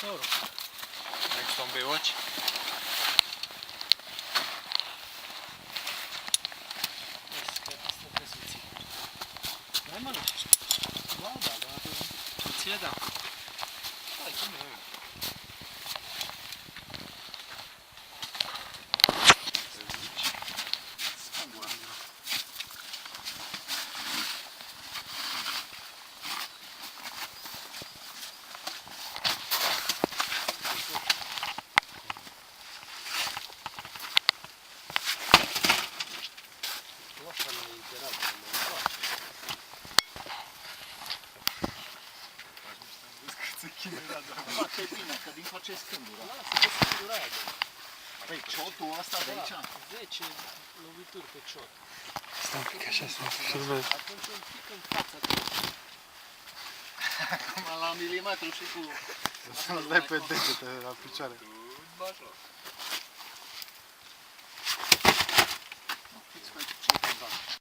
euro. Next on Baywatch. Vezi că asta trebuie să-l ții. Hai mă, nu. Da. Ție da. Hai, cum e? Foarte bine, că din face scândura. Lasă, că scândura aia, Păi ciotul ăsta de aici? 10 lovituri pe ciot. Stai un pic așa să filmez. Atunci un pic în față. Acum la milimetru și cu... Să-ți dai pe degete la picioare. Bă, așa.